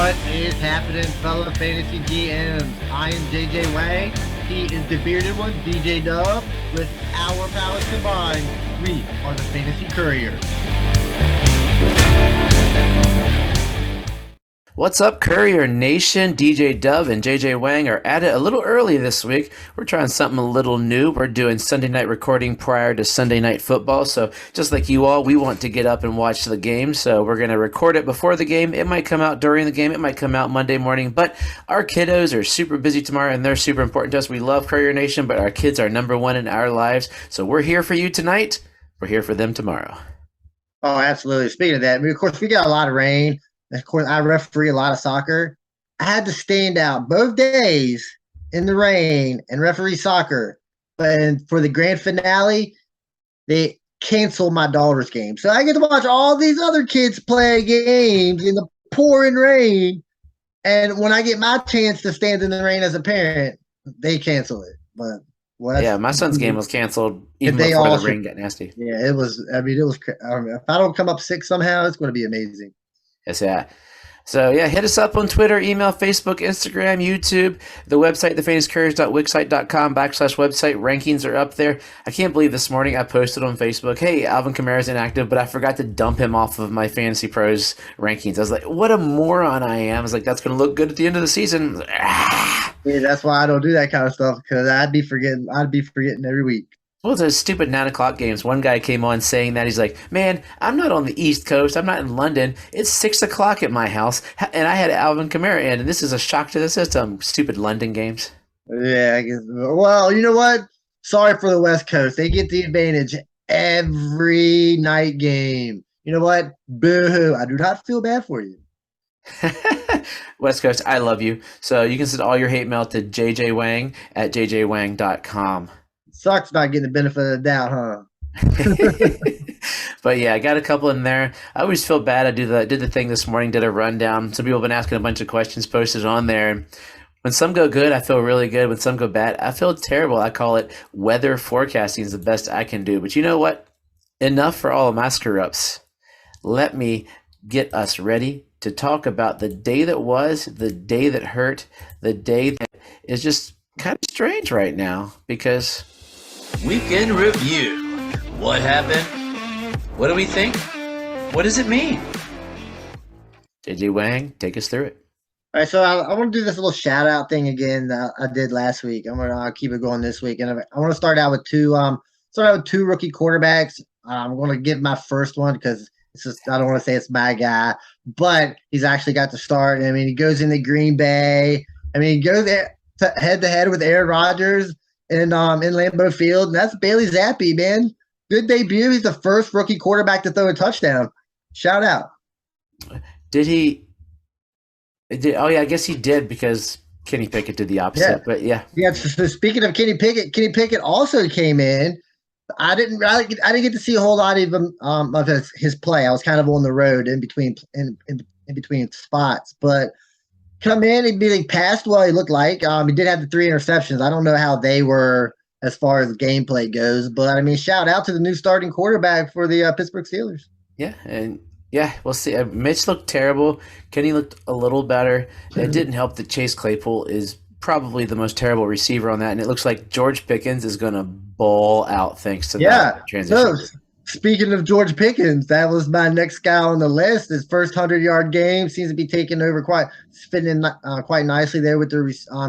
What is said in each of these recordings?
What is happening, fellow fantasy GMs? I am JJ Wang. He is the bearded one, DJ Dub. With our powers combined, we are the Fantasy Couriers. What's up, Courier Nation? DJ Dub and JJ Wang are at it a little early this week. We're trying something a little new. We're doing Sunday night recording prior to Sunday night football. So just like you all, we want to get up and watch the game. So we're going to record it before the game. It might come out during the game. It might come out Monday morning. But our kiddos are super busy tomorrow, and they're super important to us. We love Courier Nation, but our kids are number one in our lives. So we're here for you tonight. We're here for them tomorrow. Oh, absolutely. Speaking of that, of course, we got a lot of rain. Of course, I referee a lot of soccer. I had to stand out both days in the rain and referee soccer. But for the grand finale, they canceled my daughter's game. So I get to watch all these other kids play games in the pouring rain. And when I get my chance to stand in the rain as a parent, they cancel it. But yeah, my son's game was canceled even before the rain got nasty. Yeah, it was. I mean, it was. If I don't come up sick somehow, it's going to be amazing. Yes, yeah. So, yeah, hit us up on Twitter, email, Facebook, Instagram, YouTube, the website, thefantasycouriers.wixsite.com/website. Rankings are up there. I can't believe this morning I posted on Facebook, hey, Alvin Kamara's inactive, but I forgot to dump him off of my Fantasy Pros rankings. I was like, what a moron I am. I was like, that's going to look good at the end of the season. Yeah, that's why I don't do that kind of stuff, because I'd be forgetting every week. Well, it's those stupid 9 o'clock games. One guy came on saying that. He's like, man, I'm not on the East Coast. I'm not in London. It's 6 o'clock at my house, and I had Alvin Kamara in, and this is a shock to the system. Stupid London games. Yeah, I guess. Well, you know what? Sorry for the West Coast. They get the advantage every night game. You know what? Boo-hoo. I do not feel bad for you. West Coast, I love you. So you can send all your hate mail to jjwang@jjwang.com. Sucks not getting the benefit of the doubt, huh? But yeah, I got a couple in there. I always feel bad. I did the thing this morning, did a rundown. Some people have been asking a bunch of questions posted on there. When some go good, I feel really good. When some go bad, I feel terrible. I call it weather forecasting is the best I can do. But you know what? Enough for all of my screw-ups. Let me get us ready to talk about the day that was, the day that hurt, the day that is just kind of strange right now because Weekend review. What happened? What do we think? What does it mean? JJ Wang, take us through it. All right, so I want to do this little shout-out thing again that I did last week. I'm going to keep it going this week. And I want to start out with two rookie quarterbacks. I'm going to give my first one because it's just, I don't want to say it's my guy, but he's actually got to start. I mean, he goes into Green Bay. I mean, he goes there head-to-head with Aaron Rodgers in Lambeau Field, and that's Bailey Zappi, man. Good debut. He's the first rookie quarterback to throw a touchdown. Shout out. Did he? Oh, yeah, I guess he did because Kenny Pickett did the opposite. Yeah. But yeah. Yeah, so speaking of Kenny Pickett also came in. I didn't get to see a whole lot of him of his play. I was kind of on the road in between spots, but come in, he passed well, he looked like. He did have the 3 interceptions. I don't know how they were as far as gameplay goes, but I mean, shout out to the new starting quarterback for the Pittsburgh Steelers. Yeah, and yeah, we'll see. Mitch looked terrible. Kenny looked a little better. It didn't help that Chase Claypool is probably the most terrible receiver on that, and it looks like George Pickens is going to ball out thanks to that transition. So, speaking of George Pickens, that was my next guy on the list. His first 100-yard game seems to be taking over fitting in quite nicely there with the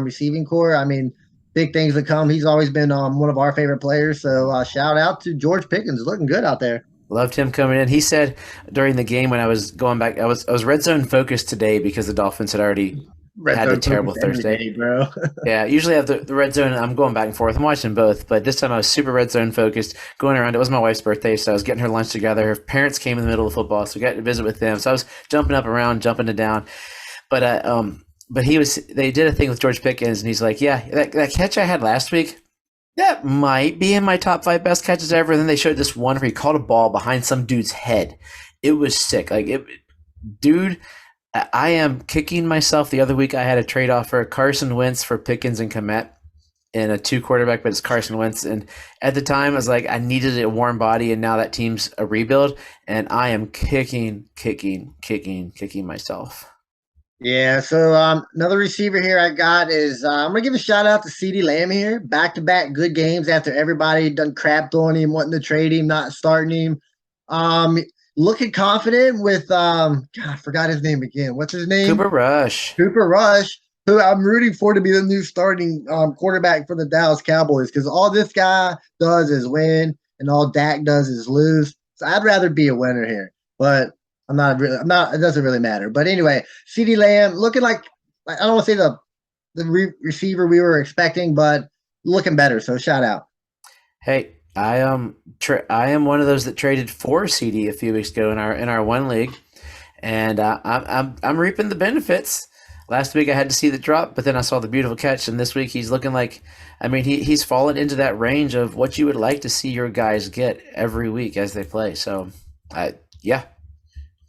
receiving core. I mean, big things to come. He's always been one of our favorite players. So shout out to George Pickens, looking good out there. Loved him coming in. He said during the game when I was going back, I was red zone focused today because the Dolphins had already had a terrible Thursday, day, bro. Yeah, usually I have the red zone. I'm going back and forth. I'm watching both, but this time I was super red zone focused, going around. It was my wife's birthday, so I was getting her lunch together. Her parents came in the middle of football, so we got to visit with them. So I was jumping up around, jumping it down. But they did a thing with George Pickens, and he's like, yeah, that catch I had last week, that might be in my top 5 best catches ever. And then they showed this one where he caught a ball behind some dude's head. It was sick. Dude, I am kicking myself. The other week I had a trade offer, Carson Wentz for Pickens and Komet in a 2 quarterback, but it's Carson Wentz. And at the time I was like, I needed a warm body, and now that team's a rebuild, and I am kicking myself. Yeah, so another receiver here I got is I'm gonna give a shout out to CeeDee Lamb here. Back to back good games after everybody done crapped on him, wanting to trade him, not starting him. Um, Looking confident with God, I forgot his name again. What's his name? Cooper Rush. Cooper Rush, who I'm rooting for to be the new starting quarterback for the Dallas Cowboys because all this guy does is win, and all Dak does is lose. So I'd rather be a winner here, but I'm not really. I'm not. It doesn't really matter. But anyway, CeeDee Lamb looking like I don't want to say the receiver we were expecting, but looking better. So shout out. Hey, I am one of those that traded for CD a few weeks ago in our one league, and I'm reaping the benefits. Last week I had to see the drop, but then I saw the beautiful catch, and this week he's looking like, I mean, he's fallen into that range of what you would like to see your guys get every week as they play. So, yeah,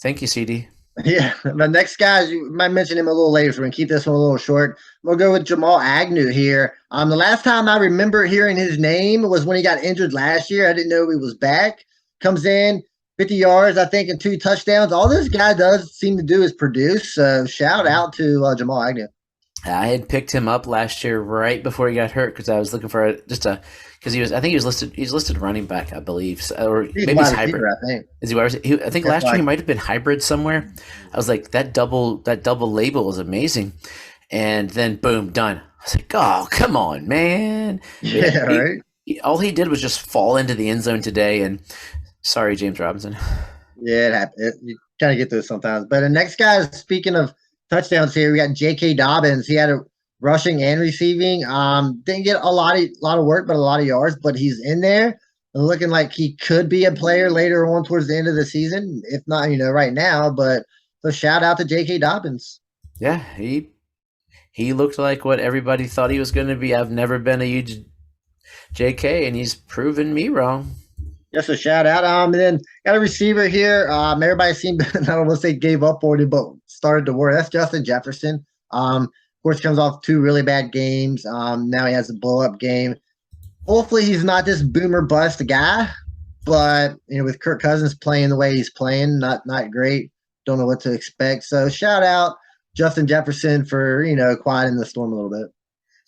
thank you, CD. Yeah, the next guy, you might mention him a little later, so we're going to keep this one a little short. We'll go with Jamal Agnew here. The last time I remember hearing his name was when he got injured last year. I didn't know he was back. Comes in, 50 yards, I think, and 2 touchdowns. All this guy does seem to do is produce. So shout out to Jamal Agnew. I had picked him up last year right before he got hurt because I was looking for because I think he's listed running back, I believe, or He's maybe he's hybrid. Receiver, I think. Is he wide receiver? I think last year he might have been hybrid somewhere. I was like, that double label is amazing, and then boom, done. I was like, oh, come on, man. Yeah, right. All he did was just fall into the end zone today, and sorry, James Robinson. Yeah, it happens. You kind of get those sometimes. But the next guy, speaking of touchdowns here, we got J.K. Dobbins. He had a rushing and receiving. Didn't get a lot of work, but a lot of yards. But he's in there and looking like he could be a player later on towards the end of the season, if not, right now. But so shout out to J.K. Dobbins. Yeah, he looked like what everybody thought he was going to be. I've never been a huge J.K., and he's proven me wrong. Just a shout out. And then got a receiver here. Everybody seemed I don't want to say gave up on him, but started to worry. That's Justin Jefferson. Of course, comes off 2 really bad games. Now he has a blow up game. Hopefully, he's not this boomer bust guy. But with Kirk Cousins playing the way he's playing, not great. Don't know what to expect. So shout out Justin Jefferson for quieting the storm a little bit.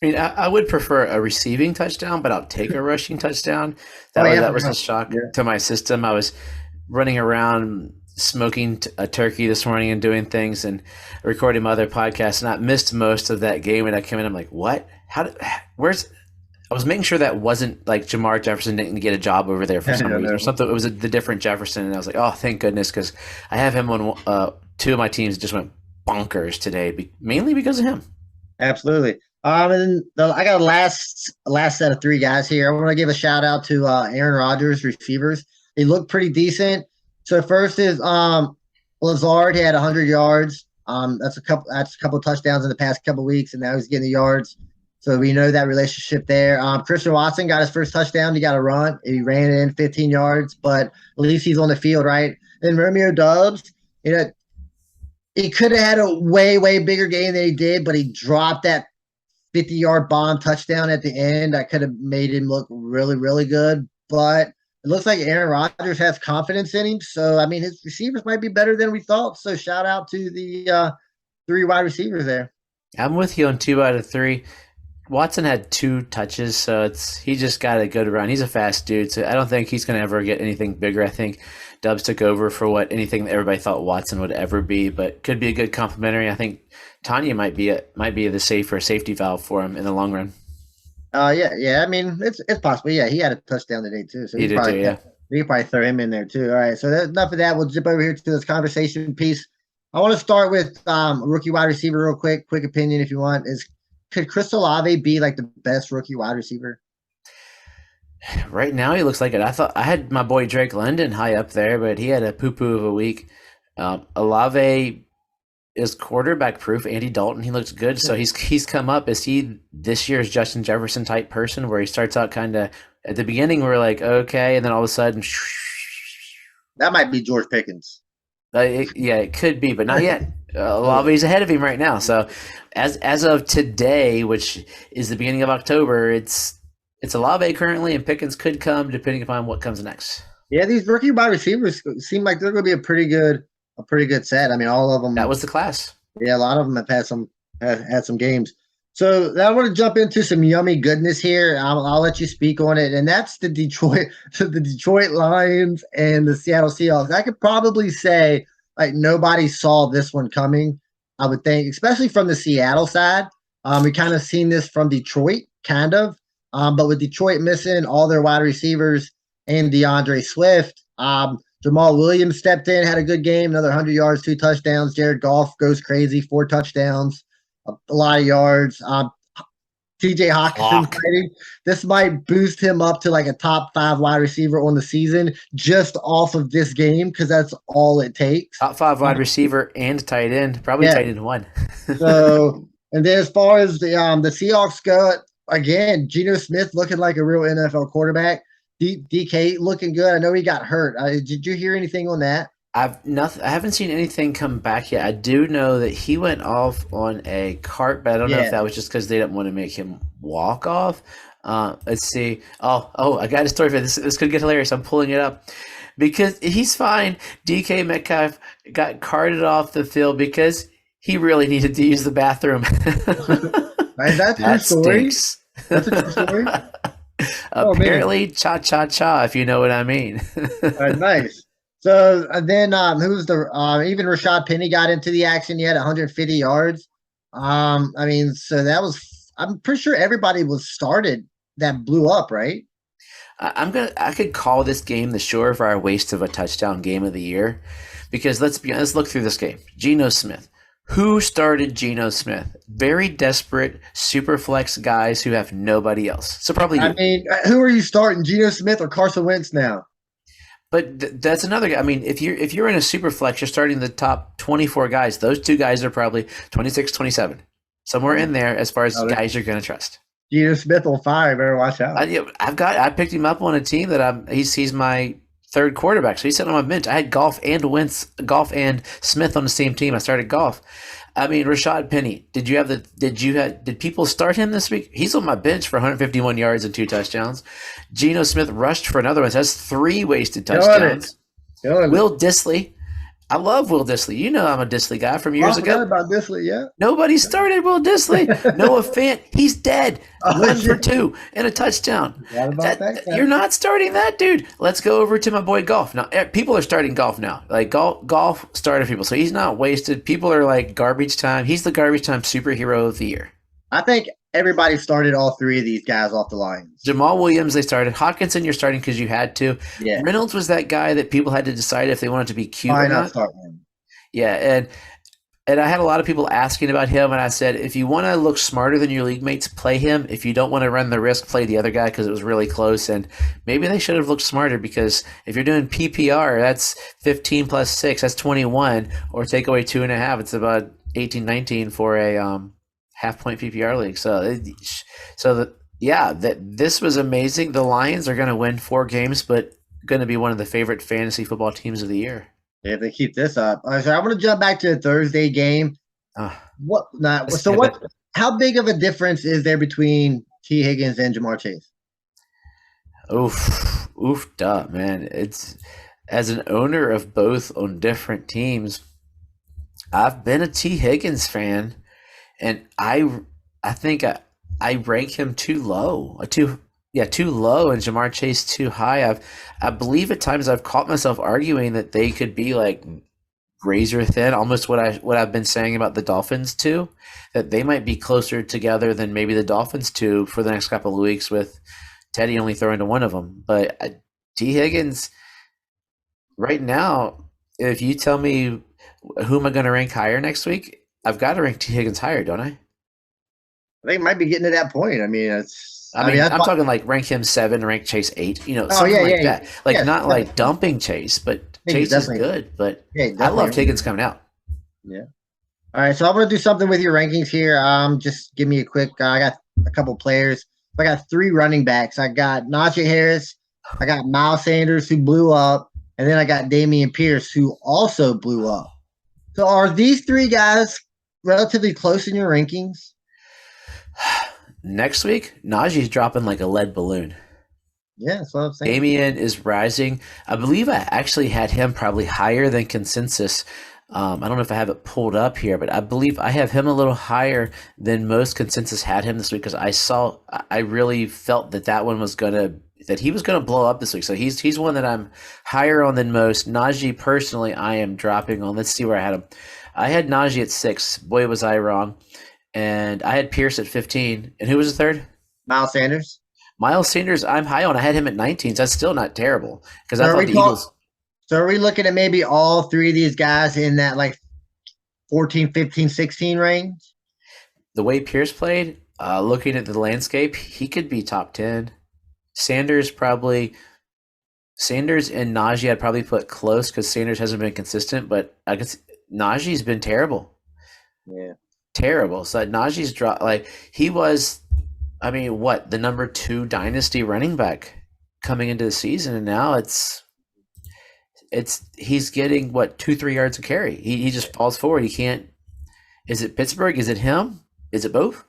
I mean, I would prefer a receiving touchdown, but I'll take a rushing touchdown. That was a shock to my system. I was running around smoking a turkey this morning and doing things and recording my other podcasts, and I missed most of that game. And I came in, I'm like, what? I was making sure that wasn't like Jamar Jefferson didn't get a job over there for some reason or something. It was the different Jefferson, and I was like, oh, thank goodness, because I have him on 2 of my teams just went bonkers today, mainly because of him. Absolutely. And then I got a last set of 3 guys here. I want to give a shout out to Aaron Rodgers receivers. They look pretty decent. So first is Lazard. He had 100 yards. That's a couple of touchdowns in the past couple of weeks, and now he's getting the yards. So we know that relationship there. Christian Watson got his first touchdown. He got a run. He ran in 15 yards, but at least he's on the field, right? And Romeo Doubs, he could have had a way, way bigger game than he did, but he dropped that 50-yard bomb touchdown at the end. That could have made him look really, really good. But it looks like Aaron Rodgers has confidence in him. So, I mean, his receivers might be better than we thought. So, shout out to the 3 wide receivers there. I'm with you on 2 out of 3. Watson had 2 touches, so he just got a good run. He's a fast dude, so I don't think he's going to ever get anything bigger. I think Dubs took over for anything that everybody thought Watson would ever be, but could be a good complimentary. I think Tanya might be the safety valve for him in the long run. Yeah. I mean, it's possible. Yeah, he had a touchdown today too, so he did too. Yeah, we could probably throw him in there too. All right, so enough of that. We'll zip over here to this conversation piece. I want to start with rookie wide receiver real quick. Quick opinion, if you want, could Chris Olave be like the best rookie wide receiver? Right now, he looks like it. I had my boy Drake London high up there, but he had a poo-poo of a week. Olave is quarterback proof. Andy Dalton, he looks good, so he's come up. Is he this year's Justin Jefferson type person, where he starts out kind of at the beginning, we're like okay, and then all of a sudden, that might be George Pickens. It could be, but not yet. Olave's ahead of him right now. So as of today, which is the beginning of October, it's Olave currently, and Pickens could come depending upon what comes next. Yeah, these rookie wide receivers seem like they're going to be a pretty good set. I mean, all of them. That was the class. Yeah, a lot of them have had some games. So I want to jump into some yummy goodness here. I'll let you speak on it, and that's the Detroit Lions and the Seattle Seahawks. I could probably say like nobody saw this one coming. I would think, especially from the Seattle side. We kind of seen this from Detroit, kind of, but with Detroit missing all their wide receivers and DeAndre Swift, Jamal Williams stepped in, had a good game, another 100 yards, 2 touchdowns. Jared Goff goes crazy, 4 touchdowns, a lot of yards. TJ Hawkinson, this might boost him up to like a top 5 wide receiver on the season just off of this game because that's all it takes. Top 5 wide receiver and tight end, probably tight end 1. So, and then as far as the Seahawks go, again, Geno Smith looking like a real NFL quarterback. DK looking good. I know he got hurt. Did you hear anything on that? I haven't seen anything come back yet. I do know that he went off on a cart, but I don't know if that was just because they didn't want to make him walk off. Let's see. Oh, I got a story for this. This could get hilarious. I'm pulling it up because he's fine. DK Metcalf got carted off the field because he really needed to use the bathroom. That stinks. That's a true story. Apparently, cha-cha-cha, if you know what I mean. Nice. So then who's even Rashad Penny got into the action. He had 150 yards. So that was, I'm pretty sure everybody was started that blew up, right? I could call this game the surefire waste of a touchdown game of the year because let's look through this game. Geno Smith. Who started Geno Smith? Very desperate, super flex guys who have nobody else. So probably you. Who are you starting, Geno Smith or Carson Wentz now? But that's another guy. I mean, if you're in a super flex, you're starting the top 24 guys. Those 2 guys are probably 26, 27. Somewhere in there as far as guys you're going to trust. Geno Smith on fire. Better watch out. I picked him up on a team that he's my 3rd quarterback. So he's sitting on my bench. I had Goff and Smith on the same team. I started Goff. I mean, Rashad Penny. Did people start him this week? He's on my bench for 151 yards and 2 touchdowns. Geno Smith rushed for another one. That's 3 wasted touchdowns. Will Dissly. I love Will Dissly. You know I'm a Dissly guy from years ago. I forgot about Dissly, yeah. Nobody started Will Dissly. Noah Fant, he's dead. 1 for 2 and a touchdown. You're not starting that, dude. Let's go over to my boy Goff. Now, people are starting Goff now. Like, Goff started people, so he's not wasted. People are like garbage time. He's the garbage time superhero of the year. I think everybody started all 3 of these guys off the Lions. Jamal Williams, they started. Hawkinson, you're starting because you had to. Yeah. Reynolds was that guy that people had to decide if they wanted to be cute or not. Start him. Yeah, and I had a lot of people asking about him, and I said, if you want to look smarter than your league mates, play him. If you don't want to run the risk, play the other guy because it was really close. And maybe they should have looked smarter because if you're doing PPR, that's 15 plus 6, that's 21, or take away 2.5, it's about 18, 19 for a half-point PPR league. This was amazing. The Lions are going to win 4 games, but going to be one of the favorite fantasy football teams of the year. Yeah, if they keep this up. All right, so I want to jump back to the Thursday game. How big of a difference is there between T. Higgins and Jamar Chase? Duh, man. It's as an owner of both on different teams, I've been a T. Higgins fan. And I think I rank him too low, too low, and Jamar Chase too high. I believe at times I've caught myself arguing that they could be like razor thin, almost what I've been saying about the Dolphins too, that they might be closer together than maybe the Dolphins too for the next couple of weeks with Teddy only throwing to one of them. But T. Higgins, right now, if you tell me who am I going to rank higher next week, I've got to rank T. Higgins higher, don't I? I think it might be getting to that point. I'm talking like rank him 7, rank Chase 8. Something like that. Like not like dumping Chase, but Chase is good. But I love Higgins coming out. Yeah. All right, so I'm going to do something with your rankings here. Just give me a quick. I got a couple players. I got 3 running backs. I got Najee Harris. I got Miles Sanders, who blew up, and then I got Dameon Pierce, who also blew up. So are these 3 guys relatively close in your rankings? Next week, Najee's dropping like a lead balloon. Yeah, that's what I'm saying. Damien is rising. I believe I actually had him probably higher than consensus I don't know if I have it pulled up here, but I believe I have him a little higher than most consensus had him this week because I really felt that one was that he was gonna blow up this week. So he's one that I'm higher on than most. Najee personally, I am dropping on. Let's see where I had him. I had Najee at 6. Boy, was I wrong. And I had Pierce at 15. And who was the third? Miles Sanders. Miles Sanders, I'm high on. I had him at 19, so that's still not terrible because I thought the Eagles. So are we looking at maybe all three of these guys in that like 14, 15, 16 range? The way Pierce played, looking at the landscape, he could be top 10. Sanders and Najee I'd probably put close because Sanders hasn't been consistent, but I guess Najee's been terrible. Yeah. Terrible. So Najee's dropped. Like he was, the number 2 dynasty running back coming into the season, and now he's getting 2-3 yards a carry. He just falls forward. He can't. Is it Pittsburgh? Is it him? Is it both?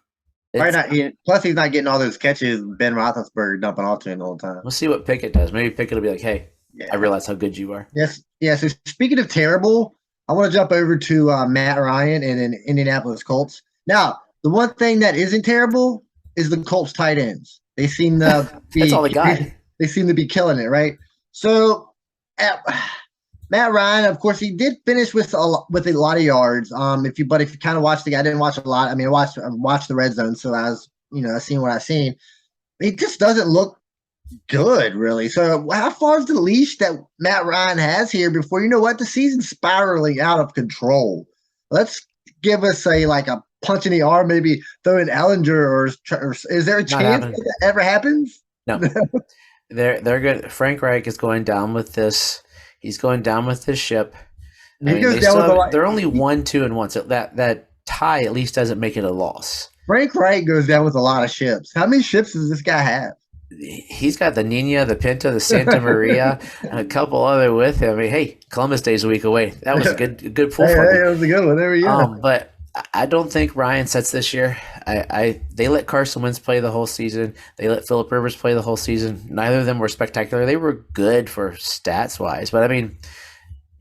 Plus, he's not getting all those catches. Ben Roethlisberger dumping off to him the whole time. We'll see what Pickett does. Maybe Pickett will be like, "Hey, I realize how good you are." Yes, yeah. So speaking of terrible, I want to jump over to Matt Ryan and the Indianapolis Colts. Now, the one thing that isn't terrible is the Colts tight ends. They seem to be, that's all they got. They seem to be killing it, right? So, Matt Ryan, of course, he did finish with a lot of yards. If you kind of watch the guy, I didn't watch a lot. I watched the red zone, so I seen what I seen. He just doesn't look good, really. So, how far is the leash that Matt Ryan has here before the season's spiraling out of control? Let's give us a punch in the arm, maybe throw in Ellinger, or is there a chance that ever happens? No, they're good. Frank Reich is going down with this. He's going down with this ship. They're only 1-2-1, so that tie at least doesn't make it a loss. Frank Reich goes down with a lot of ships. How many ships does this guy have? He's got the Nina, the Pinta, the Santa Maria, and a couple other with him. Hey, Columbus Day's a week away. That was a good pull for me. That was a good one. There we go. But I don't think Ryan sets this year. They let Carson Wentz play the whole season. They let Phillip Rivers play the whole season. Neither of them were spectacular. They were good for stats wise, but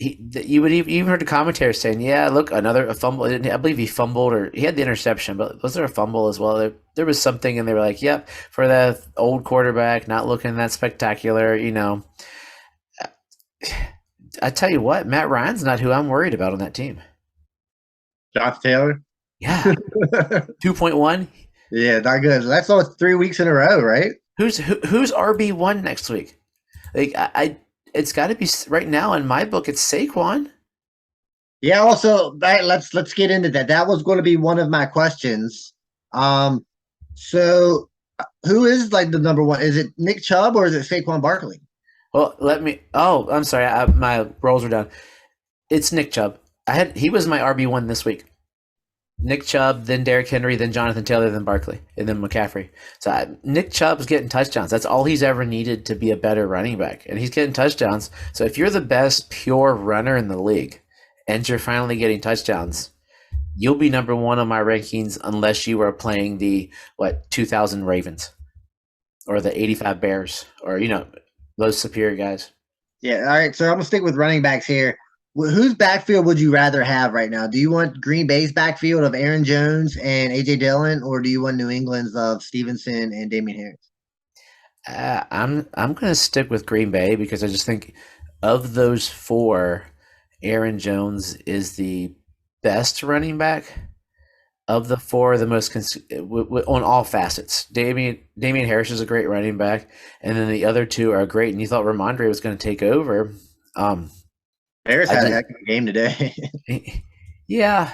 you would even heard the commentators saying, "Yeah, look, a fumble." I believe he fumbled or he had the interception, but was there a fumble as well? There was something, and they were like, "Yep, for the old quarterback, not looking that spectacular." I tell you what, Matt Ryan's not who I'm worried about on that team. Josh Taylor? Yeah. 2.1? Yeah, not good. That's almost 3 weeks in a row, right? Who's RB1 next week? It's got to be right now in my book. It's Saquon. Yeah. Also, let's get into that. That was going to be one of my questions. So who is the number one? Is it Nick Chubb or is it Saquon Barkley? Well, I'm sorry. My rolls are down. It's Nick Chubb. He was my RB1 this week. Nick Chubb, then Derrick Henry, then Jonathan Taylor, then Barkley, and then McCaffrey. So Nick Chubb's getting touchdowns. That's all he's ever needed to be a better running back, and he's getting touchdowns. So if you're the best pure runner in the league and you're finally getting touchdowns, you'll be number 1 on my rankings unless you are playing the 2000 Ravens or the 85 Bears or those superior guys. Yeah. All right. So I'm gonna stick with running backs here. Whose backfield would you rather have right now? Do you want Green Bay's backfield of Aaron Jones and A.J. Dillon, or do you want New England's of Stevenson and Damien Harris? I'm going to stick with Green Bay because I just think of those 4, Aaron Jones is the best running back. Of the 4, the most on all facets. Damien Harris is a great running back, and then the other 2 are great. And you thought Ramondre was going to take over. Harris had a heck of a game today. Yeah,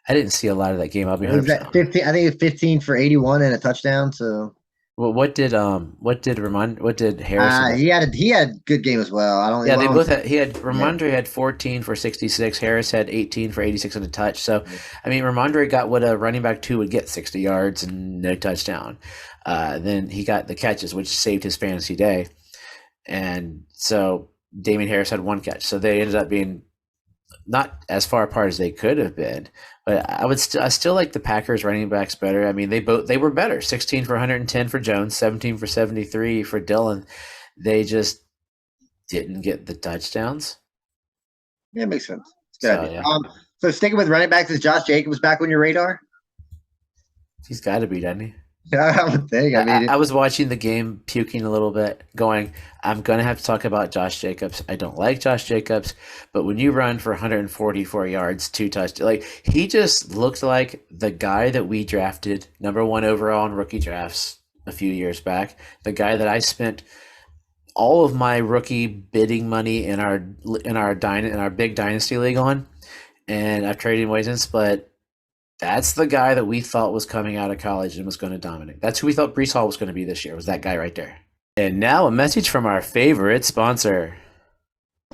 I didn't see a lot of that game. I'll be honest. 15. I think it's 15 for 81 and a touchdown. So, well, what did Harris? He had a good game as well. They both had. Ramondre had 14 for 66. Harris had 18 for 86 and a touch. So, Ramondre got what a running back 2 would get: 60 yards and no touchdown. Then he got the catches, which saved his fantasy day, and so. Damien Harris had 1 catch, so they ended up being not as far apart as they could have been. But I still like the Packers running backs better. They were better. 16 for 110 for Jones, 17 for 73 for Dillon. They just didn't get the touchdowns. Yeah, it makes sense. Good So idea. yeah, So sticking with running backs, is Josh Jacobs back on your radar? he's got to be, doesn't he? I would think. I mean, I was watching the game, puking a little bit, going, I'm going to have to talk about Josh Jacobs. I don't like Josh Jacobs, but when you run for 144 yards, 2 touchdowns, like he just looked like the guy that we drafted #1 overall in rookie drafts a few years back, the guy that I spent all of my rookie bidding money in our big dynasty league on, and I've traded him away since, but that's the guy that we thought was coming out of college and was going to dominate. That's who we thought Breece Hall was going to be this year, was that guy right there. And now a message from our favorite sponsor.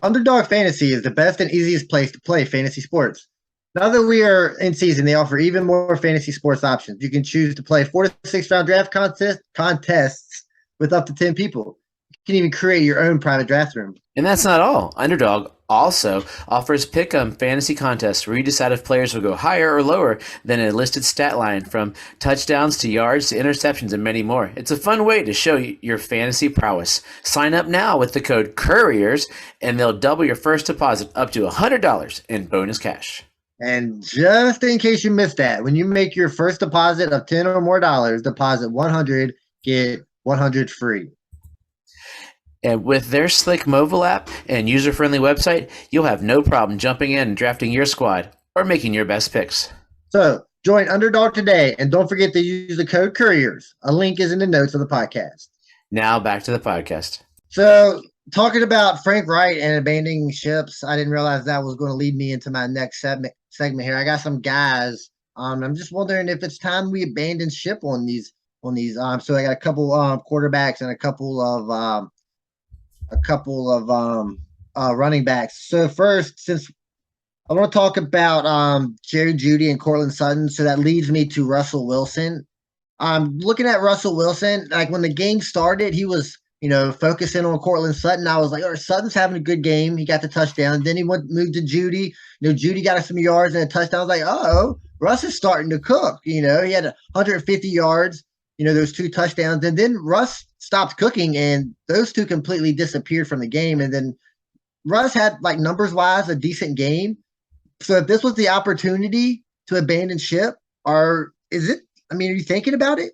Underdog Fantasy is the best and easiest place to play fantasy sports. Now that we are in season, they offer even more fantasy sports options. You can choose to play 4 to 6 round draft contests with up to 10 people. You can even create your own private draft room. And that's not all. Underdog also offers pick'em fantasy contests where you decide if players will go higher or lower than a listed stat line, from touchdowns to yards to interceptions and many more. It's a fun way to show your fantasy prowess. Sign up now with the code Couriers and they'll double your first deposit up to $100 in bonus cash. And just in case you missed that, when you make your first deposit of $10 or more, deposit 100, get 100 free. And with their slick mobile app and user-friendly website, you'll have no problem jumping in and drafting your squad or making your best picks. So join Underdog today, and don't forget to use the code Couriers. A link is in the notes of the podcast. Now back to the podcast. So talking about Frank Wright and abandoning ships, I didn't realize that was going to lead me into my next segment here. I got some guys. I'm just wondering if it's time we abandon ship on these. So I got a couple quarterbacks and a couple of running backs. So first, since I want to talk about Jerry Jeudy and Cortland Sutton, so that leads me to Russell Wilson. Looking at Russell Wilson, like when the game started, he was, focusing on Cortland Sutton. I was like, oh, Sutton's having a good game. He got the touchdown. Then he moved to Jeudy. Jeudy got some yards and a touchdown. I was like, oh, Russ is starting to cook. He had 150 yards, those 2 touchdowns. And then Russ stopped cooking, and those 2 completely disappeared from the game. And then Russ had, like, numbers-wise, a decent game. So if this was the opportunity to abandon ship, are you thinking about it?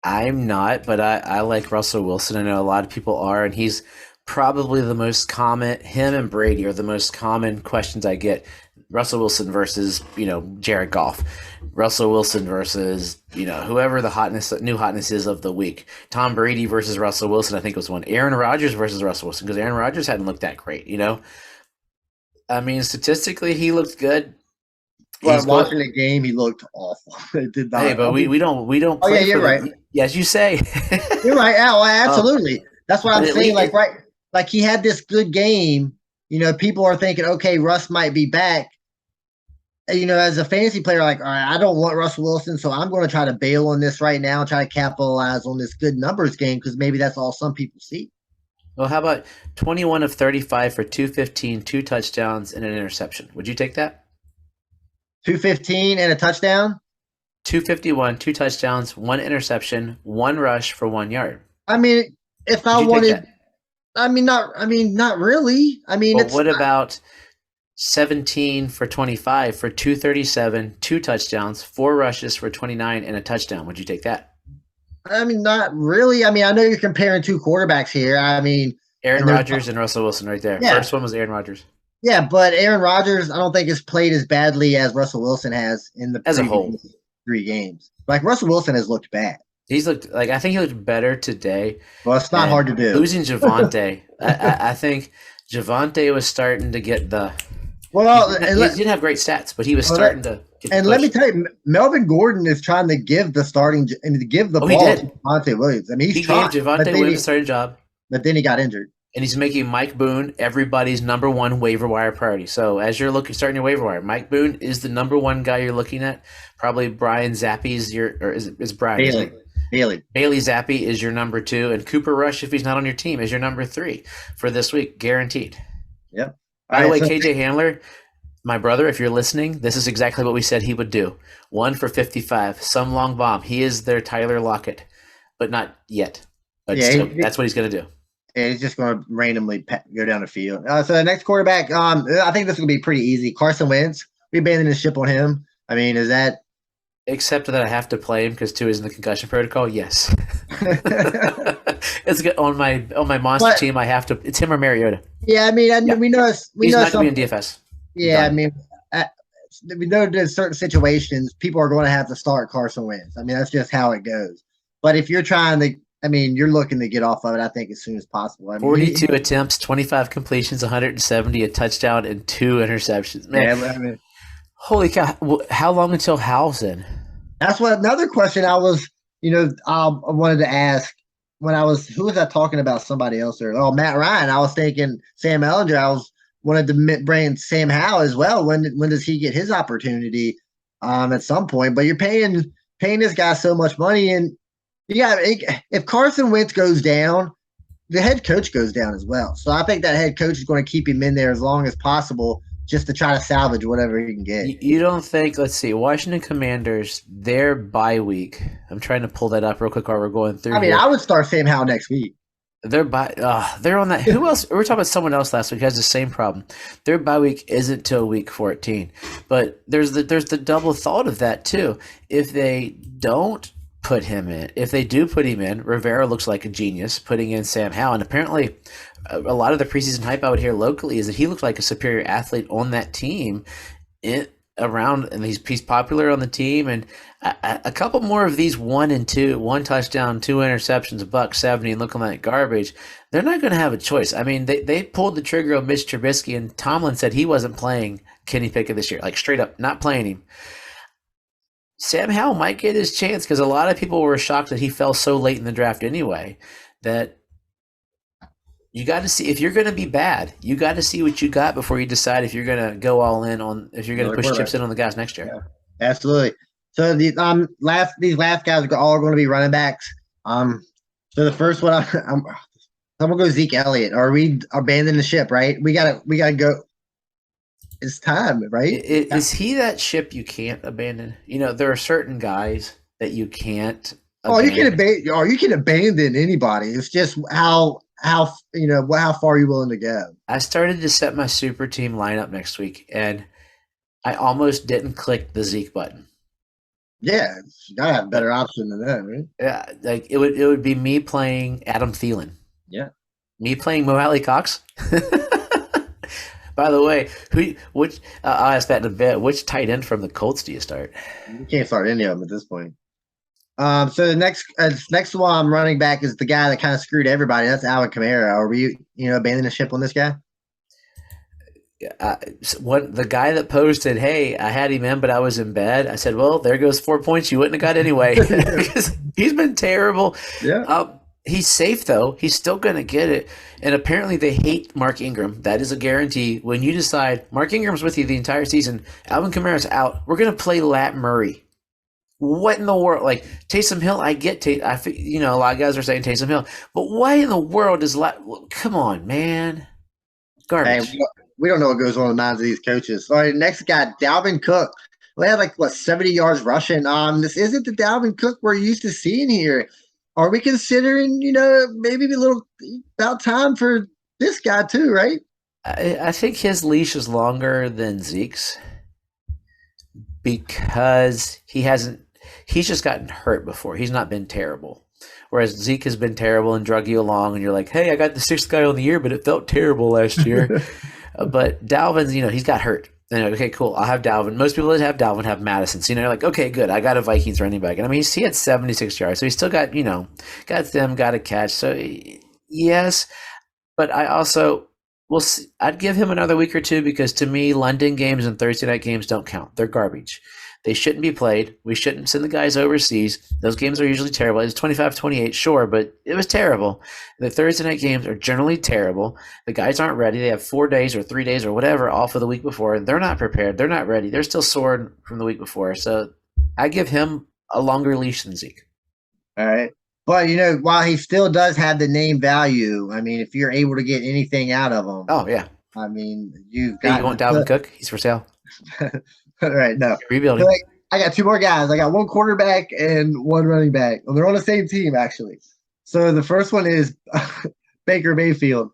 I'm not, but I like Russell Wilson. I know a lot of people are, and he's probably the most common. Him and Brady are the most common questions I get. Russell Wilson versus, Jared Goff. Russell Wilson versus, whoever the new hotness is of the week. Tom Brady versus Russell Wilson, I think was one. Aaron Rodgers versus Russell Wilson, because Aaron Rodgers hadn't looked that great, I mean, statistically, he looked good. Well, watching the game, he looked awful. It did not. Hey, but we don't. Oh yeah, you're right. Yes, you say. You're right. Oh, absolutely. That's what I'm saying. Like he had this good game. People are thinking, okay, Russ might be back. As a fantasy player, like, all right, I don't want Russell Wilson, so I'm going to try to bail on this right now and try to capitalize on this good numbers game, because maybe that's all some people see. Well, how about 21 of 35 for 215, 2 touchdowns, and an interception? Would you take that? 215 and a touchdown? 251, 2 touchdowns, 1 interception, 1 rush for 1 yard. I mean, if I wanted, not really. What about 17 for 25 for 237, 2 touchdowns, 4 rushes for 29, and a touchdown? Would you take that? Not really. I know you're comparing 2 quarterbacks here. Aaron Rodgers and Russell Wilson right there. Yeah. First one was Aaron Rodgers. Yeah, but Aaron Rodgers, I don't think has played as badly as Russell Wilson has in the as a whole 3 games. Like, Russell Wilson has looked bad. He's looked like, I think he looked better today. Well, it's not hard to do. Losing Javonte, I think Javonte was starting to get the. Well, he didn't have great stats, but he was starting to. Get and let me tell you, Melvin Gordon is trying to give the starting and to give the ball to Javonte Williams. He gave Javonte Williams the starting job, but then he got injured. And he's making Mike Boone everybody's #1 waiver wire priority. So as you're starting your waiver wire, Mike Boone is the #1 guy you're looking at. Probably Brian Zappe's is Brian Bailey Zappi is your #2, and Cooper Rush, if he's not on your team, is your #3 for this week, guaranteed. Yep. By the way, KJ Hamler, my brother, if you're listening, this is exactly what we said he would do. 1 for 55, some long bomb. He is their Tyler Lockett, but not yet. But still, that's what he's going to do. And he's just going to randomly go down the field. So the next quarterback, I think this is going to be pretty easy. Carson Wentz. We abandoning the ship on him. I mean, is that Except that I have to play him because Tua is in the concussion protocol. Yes, it's good on my monster team. I have to. It's him or Mariota. Yeah, I mean, we know He's know not some. going to be in DFS. Yeah, I mean, we know there's certain situations people are going to have to start Carson Wentz. I mean, that's just how it goes. But if you're trying to, I mean, you're looking to get off of it, I think, as soon as possible. I mean, 42 attempts, 25 completions, 170, a touchdown, and 2 interceptions. Man, yeah, I mean, holy cow! How long until Howell's in? that's what another question I was, I wanted to ask when who was I talking about? Somebody else there? Oh, Matt Ryan. I was thinking Sam Ellinger. Wanted to bring Sam Howell as well. When does he get his opportunity? At some point. But you're paying this guy so much money, and if Carson Wentz goes down, the head coach goes down as well. So I think that head coach is going to keep him in there as long as possible, just to try to salvage whatever he can get. You don't think? Let's see. Washington Commanders, their bye week. I'm trying to pull that up real quick while we're going through. I mean, I would start Sam Howell next week. They're on that. Who else? We were talking about someone else last week who has the same problem. Their bye week isn't till week 14, but there's the double thought of that too. If they don't put him in, if they do put him in, Rivera looks like a genius putting in Sam Howell, and apparently a lot of the preseason hype I would hear locally is that he looked like a superior athlete on that team. And he's popular on the team, and a couple more of these 1 and 2, 1 touchdown, 2 interceptions, $170, and looking like garbage. They're not going to have a choice. I mean, they pulled the trigger on Mitch Trubisky, and Tomlin said he wasn't playing Kenny Pickett this year, like straight up, not playing him. Sam Howell might get his chance because a lot of people were shocked that he fell so late in the draft anyway. That you got to see if you're going to be bad. You got to see what you got before you decide if you're going to go all in on if you're going to push chips in on the guys next year. Yeah, absolutely. So these last guys are all going to be running backs. So the first one, I'm gonna go Zeke Elliott. Are we abandoning the ship? Right? We gotta go. It's time, right? Is he that ship you can't abandon? There are certain guys that you can't. Oh, you can abandon anybody. It's just how far you're willing to go. I started to set my super team lineup next week, and I almost didn't click the Zeke button. Yeah, you gotta have a better option than that, right? Yeah, like it would be me playing Adam Thielen. Yeah, me playing Mo Alley Cox. By the way, I'll ask that in a bit. Which tight end from the Colts do you start? You can't start any of them at this point. So the next one I'm running back is the guy that kind of screwed everybody. That's Alvin Kamara. Are we abandoning the ship on this guy? The guy that posted, "Hey, I had him in, but I was in bed." I said, "Well, there goes 4 points you wouldn't have got anyway." Because he's been terrible. Yeah. He's safe though. He's still going to get it. And apparently they hate Mark Ingram. That is a guarantee. When you decide Mark Ingram's with you the entire season, Alvin Kamara's out, we're going to play Lat Murray. What in the world? Like Taysom Hill, I get a lot of guys are saying Taysom Hill, but why in the world does come on, man. Garbage. Hey, we don't know what goes on in the minds of these coaches. All right, next guy, Dalvin Cook. We had 70 yards rushing. This isn't the Dalvin Cook we're used to seeing here. Are we considering, maybe a little about time for this guy too, right? I think his leash is longer than Zeke's because he's just gotten hurt before. He's not been terrible. Whereas Zeke has been terrible and drug you along and you're like, hey, I got the 6th guy on the year, but it felt terrible last year. But Dalvin's, he's got hurt. Okay, cool. I'll have Dalvin. Most people that have Dalvin have Madison. So, you're like, okay, good. I got a Vikings running back. And I mean, he had 76 yards. So he's still got, got a catch. So, yes. But I also I'd give him another week or two because to me, London games and Thursday night games don't count. They're garbage. They shouldn't be played. We shouldn't send the guys overseas. Those games are usually terrible. It's 25-28, sure, but it was terrible. The Thursday night games are generally terrible. The guys aren't ready. They have 4 days or 3 days or whatever off of the week before. They're not prepared. They're not ready. They're still sore from the week before. So I give him a longer leash than Zeke. All right. But, while he still does have the name value, I mean, if you're able to get anything out of him. Oh, yeah. I mean, you've got. You want Dalvin Cook? He's for sale. All right, no. Rebuilding. I got 2 more guys. I got 1 quarterback and 1 running back. Well, they're on the same team, actually. So the first one is Baker Mayfield.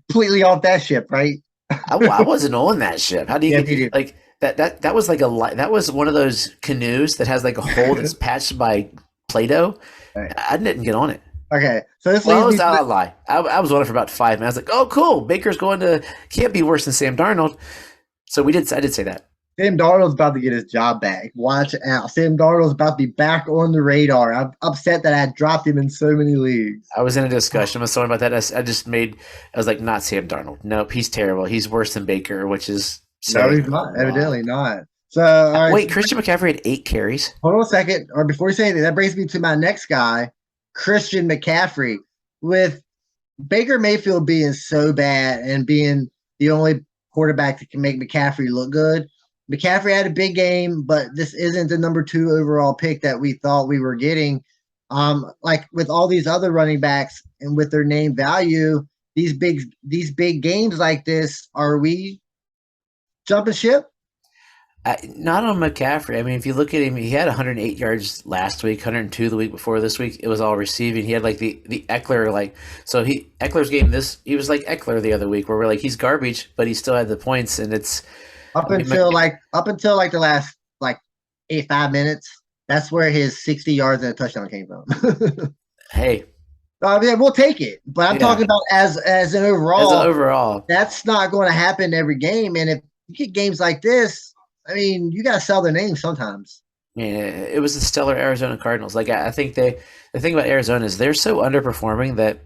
Completely off that ship, right? I wasn't on that ship. How do you get like that? That was like that was one of those canoes that has like a hole that's patched by Play-Doh. Right. I didn't get on it. Okay, so this Well, leads me I to lie. I was on it for about 5 minutes. I was like, oh, cool. Baker's going to can't be worse than Sam Darnold. So I did say that. Sam Darnold's about to get his job back. Watch out. Sam Darnold's about to be back on the radar. I'm upset that I dropped him in so many leagues. I was in a discussion with someone about that. I was like, not Sam Darnold. Nope, he's terrible. He's worse than Baker, which is No, he's not. Evidently not. So, all right. Wait, Christian McCaffrey had 8 carries. Hold on a second. Or before you say anything, that brings me to my next guy, Christian McCaffrey. With Baker Mayfield being so bad and being the only quarterback that can make McCaffrey look good, McCaffrey had a big game, but this isn't the number 2 overall pick that we thought we were getting. Like with all these other running backs and with their name value, these big games like this, are we jumping ship? Not on McCaffrey. I mean, if you look at him, he had 108 yards last week, 102 the week before. This week, it was all receiving. He had like the Eckler, Eckler's game. He was like Eckler the other week, where we're like, he's garbage, but he still had the points, and it's up until the last 5 minutes. That's where his 60 yards and a touchdown came from. Hey, yeah, we'll take it, but I'm talking about as an overall. As an overall, that's not going to happen every game, and if you get games like this. I mean, you got to sell their name sometimes. Yeah, it was the stellar Arizona Cardinals. Like, I think the thing about Arizona is they're so underperforming that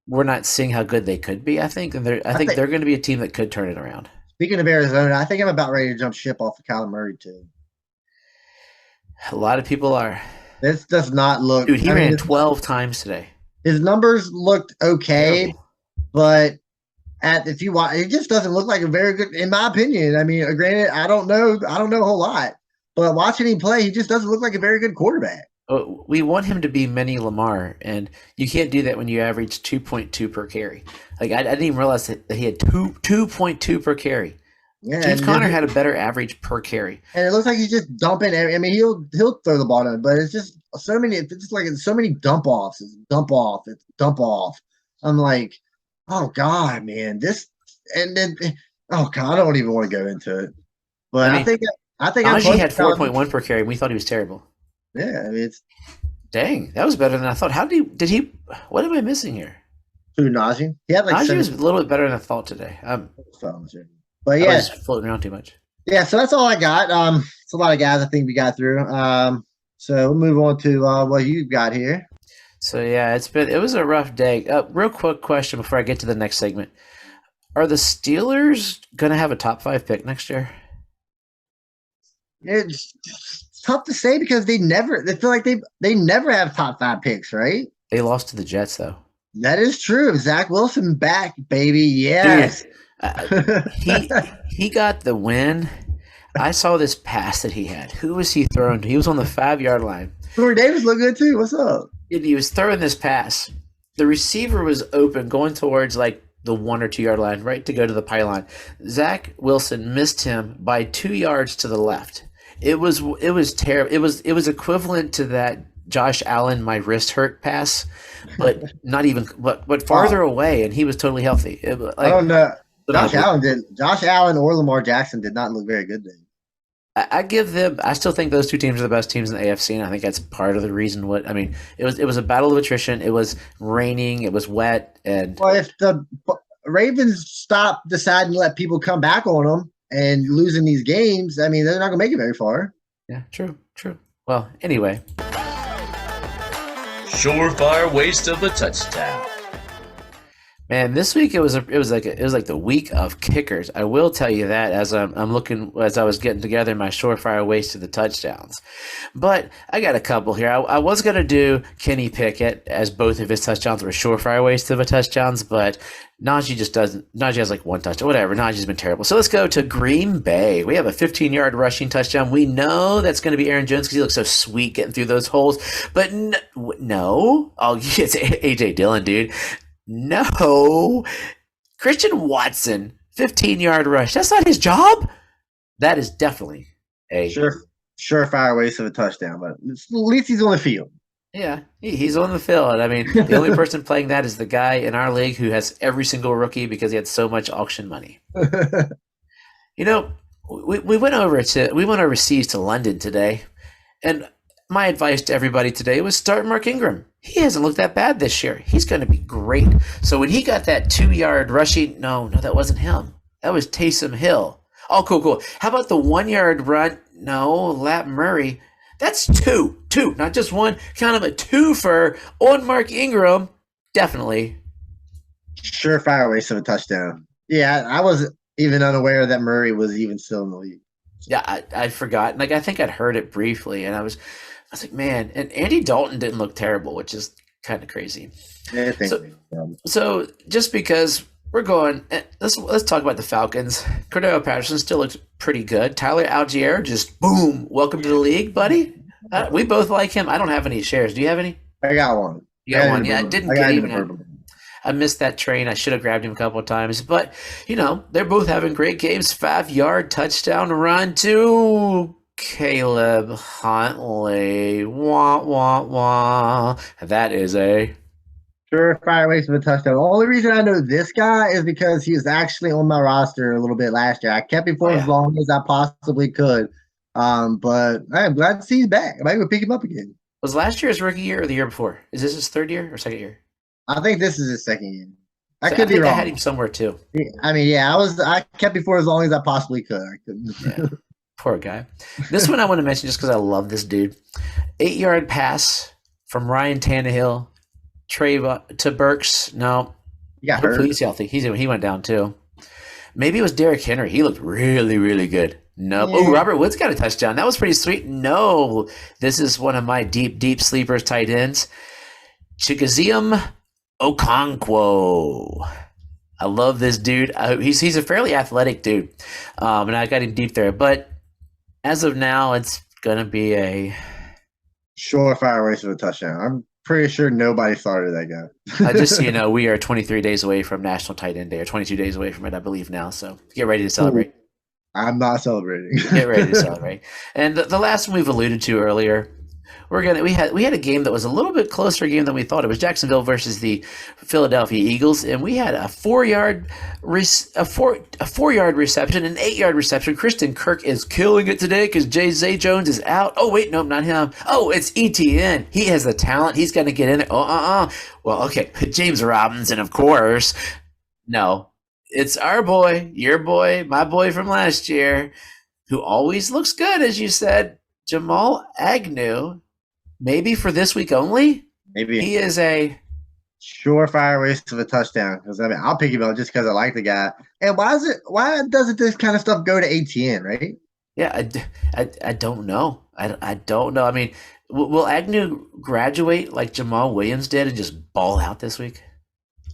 we're not seeing how good they could be. I think they're going to be a team that could turn it around. Speaking of Arizona, I think I'm about ready to jump ship off of Kyler Murray too. A lot of people are. This does not look. Dude, he ran 12 times today. His numbers looked okay, terrible. But. If you watch, it just doesn't look like a very good, in my opinion. I mean, granted, I don't know a whole lot, but watching him play, he just doesn't look like a very good quarterback. We want him to be mini Lamar, and you can't do that when you average 2.2 per carry. Like I didn't even realize that he had 2.2 per carry. Yeah, James Conner had a better average per carry, and it looks like he's just dumping. I mean, he'll throw the ball in, but it's just so many. It's just like so many dump offs. It's dump off. It's dump off. I'm like. Oh God, man! I don't even want to go into it. But I think Najee had 4.1 per carry. And we thought he was terrible. Yeah, I mean, dang, that was better than I thought. How did he? What am I missing here? Who Najee? He had Najee was a little bit better than I thought today. But yeah, I was floating around too much. Yeah, so that's all I got. It's a lot of guys I think we got through. So we'll move on to what you've got here. So yeah, it was a rough day. Real quick question before I get to the next segment: are the Steelers gonna have a top 5 pick next year? It's tough to say because they feel like they never have top 5 picks, right? They lost to the Jets though. That is true. Zach Wilson back, baby. Yes. Dude, he got the win. I saw this pass that he had. Who was he throwing to? He was on the 5-yard line. Corey Davis looked good too. What's up? He was throwing this pass. The receiver was open, going towards like the 1 or 2 yard line, right to go to the pylon. Zach Wilson missed him by 2 yards to the left. It was terrible. It was equivalent to that Josh Allen my wrist hurt pass, but not even but farther away, and he was totally healthy. I don't know. Josh Allen or Lamar Jackson did not look very good then. I still think those two teams are the best teams in the AFC, and I think that's part of the reason. It was a battle of attrition. It was raining. It was wet, and if the Ravens stop deciding to let people come back on them and losing these games, I mean, they're not going to make it very far. Yeah, true. Well, anyway, surefire waste of a touchdown. Man, this week it was like the week of kickers. I will tell you that as I was getting together my surefire waste of the touchdowns. But I got a couple here. I was gonna do Kenny Pickett as both of his touchdowns were surefire waste of a touchdowns, but Najee just doesn't. Najee has like one touchdown. Whatever. Najee's been terrible. So let's go to Green Bay. We have a 15-yard rushing touchdown. We know that's going to be Aaron Jones because he looks so sweet getting through those holes. But no. Oh, it's AJ Dillon, dude. No. Christian Watson, 15-yard rush. That's not his job. That is definitely a surefire waste of a touchdown, but at least he's on the field. Yeah, he's on the field. I mean, the only person playing that is the guy in our league who has every single rookie because he had so much auction money. You know, we went overseas to London today, and my advice to everybody today was start Mark Ingram. He hasn't looked that bad this year. He's going to be great. So when he got that 2-yard rushing, no, that wasn't him. That was Taysom Hill. Oh, cool. How about the 1-yard run? No, Lat Murray. That's two, not just one. Kind of a twofer on Mark Ingram. Definitely. Surefire waste of a touchdown. Yeah, I was even unaware that Murray was even still in the league. Yeah, I forgot. Like I think I'd heard it briefly, and I was like, man. And Andy Dalton didn't look terrible, which is kind of crazy. Yeah, so just because we're going, let's talk about the Falcons. Cordell Patterson still looks pretty good. Tyler Algier, just boom, welcome to the league, buddy. We both like him. I don't have any shares. Do you have any? I got one. You got one? Yeah, I didn't get even. I missed that train. I should have grabbed him a couple of times. But, they're both having great games. 5-yard touchdown run to Caleb Huntley. Wah, wah, wah. That is a surefire waste of a touchdown. The only reason I know this guy is because he was actually on my roster a little bit last year. I kept him for as long as I possibly could. But I'm glad to see he's back. I might go pick him up again. Was last year his rookie year or the year before? Is this his third year or second year? I think this is his second year. I think be wrong. I had him somewhere too. I kept him for as long as I possibly could. I couldn't. Yeah. Poor guy. This one I want to mention just because I love this dude. 8-yard pass from Ryan Tannehill to Burks. No, he got hurt. He's healthy. He went down too. Maybe it was Derrick Henry. He looked really, really good. No. Yeah. Oh, Robert Woods got a touchdown. That was pretty sweet. No, this is one of my deep sleepers tight ends. Chigazium Okonkwo. I love this dude. He's a fairly athletic dude, and I got him deep there. But as of now, it's gonna be a surefire waste of a touchdown. I'm pretty sure nobody started that guy. Just so you know, we are 23 days away from National Tight End Day, or 22 days away from it, I believe now. So get ready to celebrate. I'm not celebrating. Get ready to celebrate. And the last one we've alluded to earlier. We had a game that was a little bit closer game than we thought. It was Jacksonville versus the Philadelphia Eagles, and we had a 4-yard reception, an 8-yard reception. Kristen Kirk is killing it today because Zay Jones is out. Oh wait, nope, not him. Oh, it's ETN. He has the talent. He's going to get in there. Well, okay, James Robinson, of course. No, it's our boy, your boy, my boy from last year, who always looks good, as you said, Jamal Agnew. Maybe for this week only? Maybe. He is a surefire waste of a touchdown. Because I'll pick him up just because I like the guy. And why doesn't this kind of stuff go to ATN, right? Yeah, I don't know. I don't know. I mean, will Agnew graduate like Jamal Williams did and just ball out this week?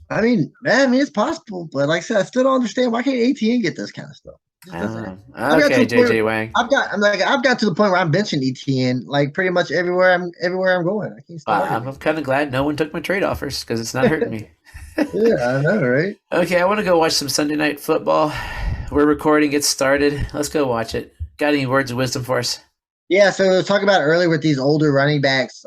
I mean, it's possible, but like I said, I still don't understand why can't ATN get this kind of stuff. I don't know. Okay, JJ Wang. I've got to the point where I'm benching ETN like pretty much everywhere I'm going. I can't stop. I'm kind of glad no one took my trade offers because it's not hurting me. Yeah, I know, right? Okay, I want to go watch some Sunday Night Football. We're recording. It started. Let's go watch it. Got any words of wisdom for us? Yeah, so we were talking about earlier with these older running backs.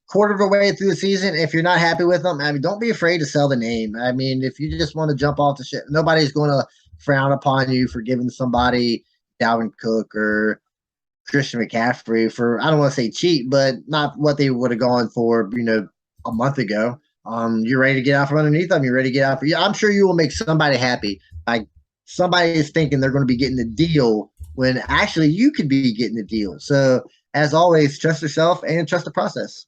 Quarter of the way through the season, if you're not happy with them, don't be afraid to sell the name. If you just want to jump off the ship, nobody's going to frown upon you for giving somebody Dalvin Cook or Christian McCaffrey for, I don't want to say cheap, but not what they would have gone for, a month ago. You're ready to get out from underneath them. You're ready to get out. I'm sure you will make somebody happy. Like somebody is thinking they're going to be getting the deal when actually you could be getting the deal. So as always, trust yourself and trust the process.